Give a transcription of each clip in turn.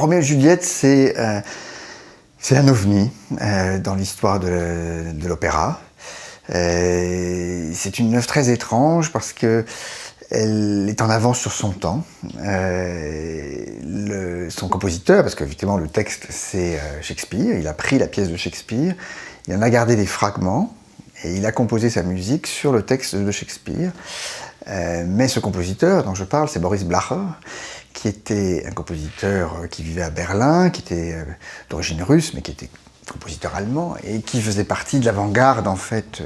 Roméo et Juliette, c'est un ovni dans l'histoire de l'opéra. C'est une œuvre très étrange parce que elle est en avance sur son temps. Son compositeur, parce qu'évidemment le texte c'est Shakespeare, il a pris la pièce de Shakespeare, il en a gardé des fragments et il a composé sa musique sur le texte de Shakespeare. Mais ce compositeur dont je parle, c'est Boris Blacher, qui était un compositeur qui vivait à Berlin, qui était d'origine russe, mais qui était compositeur allemand, et qui faisait partie de l'avant-garde, en fait,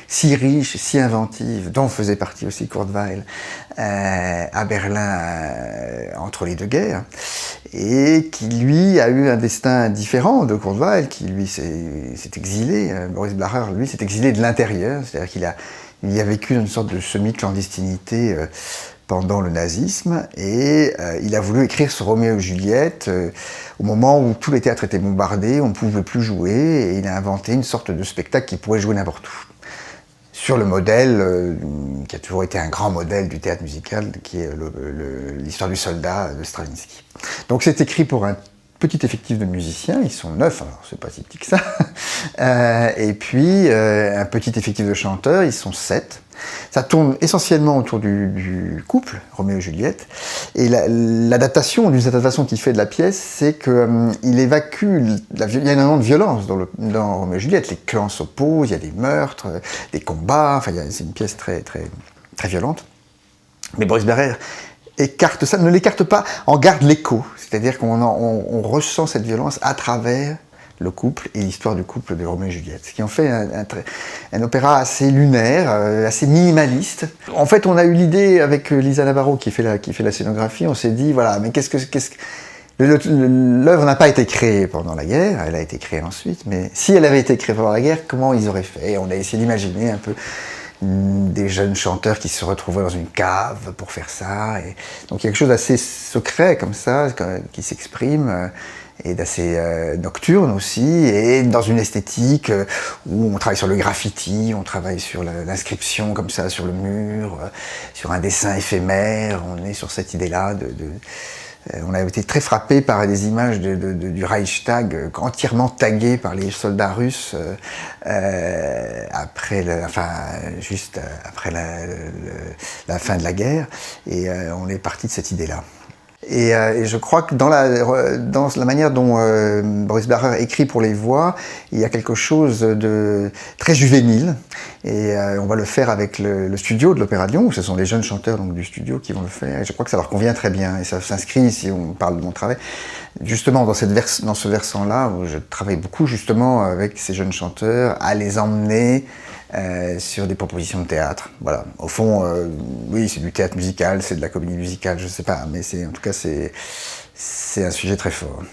si riche, si inventive, dont faisait partie aussi Kurt Weill, à Berlin, entre les deux guerres, et qui, lui, a eu un destin différent de Kurt Weill, qui, lui, s'est exilé. Boris Blacher, lui, s'est exilé de l'intérieur, c'est-à-dire qu'il y a vécu une sorte de semi-clandestinité pendant le nazisme, et il a voulu écrire sur Roméo et Juliette au moment où tous les théâtres étaient bombardés, on ne pouvait plus jouer, et il a inventé une sorte de spectacle qui pourrait jouer n'importe où. Sur le modèle, qui a toujours été un grand modèle du théâtre musical, qui est l'histoire du soldat de Stravinsky. Donc c'est écrit pour un petit effectif de musiciens, ils sont 9, alors c'est pas si petit que ça, et puis un petit effectif de chanteurs, ils sont 7. Ça tourne essentiellement autour du couple, Roméo et Juliette, et l'adaptation, l'une des adaptations qu'il fait de la pièce, c'est qu'il évacue, il y a énormément de violence dans Roméo et Juliette, les clans s'opposent, il y a des meurtres, des combats, enfin c'est une pièce très, très, très violente. Mais Boris Blacher écarte ça, ne l'écarte pas, en garde l'écho, c'est-à-dire qu'on ressent cette violence à travers le couple et l'histoire du couple de Roméo et Juliette, ce qui en fait un opéra assez lunaire, assez minimaliste. En fait, on a eu l'idée avec Lisa Navarro qui fait la scénographie, on s'est dit, voilà, mais l'œuvre n'a pas été créée pendant la guerre, elle a été créée ensuite, mais si elle avait été créée pendant la guerre, comment ils auraient fait? Et on a essayé d'imaginer un peu des jeunes chanteurs qui se retrouvaient dans une cave pour faire ça. Et donc il y a quelque chose d'assez secret comme ça, qui s'exprime, et d'assez nocturne aussi, et dans une esthétique où on travaille sur le graffiti, on travaille sur l'inscription comme ça sur le mur, sur un dessin éphémère, on est sur cette idée-là on a été très frappé par des images du Reichstag entièrement taguées par les soldats russes juste après la fin de la guerre, et on est parti de cette idée-là. Et je crois que dans la manière dont Boris Blacher écrit pour les voix, il y a quelque chose de très juvénile. Et on va le faire avec le studio de l'Opéra de Lyon, où ce sont les jeunes chanteurs donc, du studio qui vont le faire. Et je crois que ça leur convient très bien. Et ça s'inscrit, si on parle de mon travail, justement dans ce versant-là, où je travaille beaucoup justement avec ces jeunes chanteurs, à les emmener sur des propositions de théâtre. Voilà. Au fond, oui, c'est du théâtre musical, c'est de la comédie musicale, je sais pas, mais en tout cas, c'est un sujet très fort.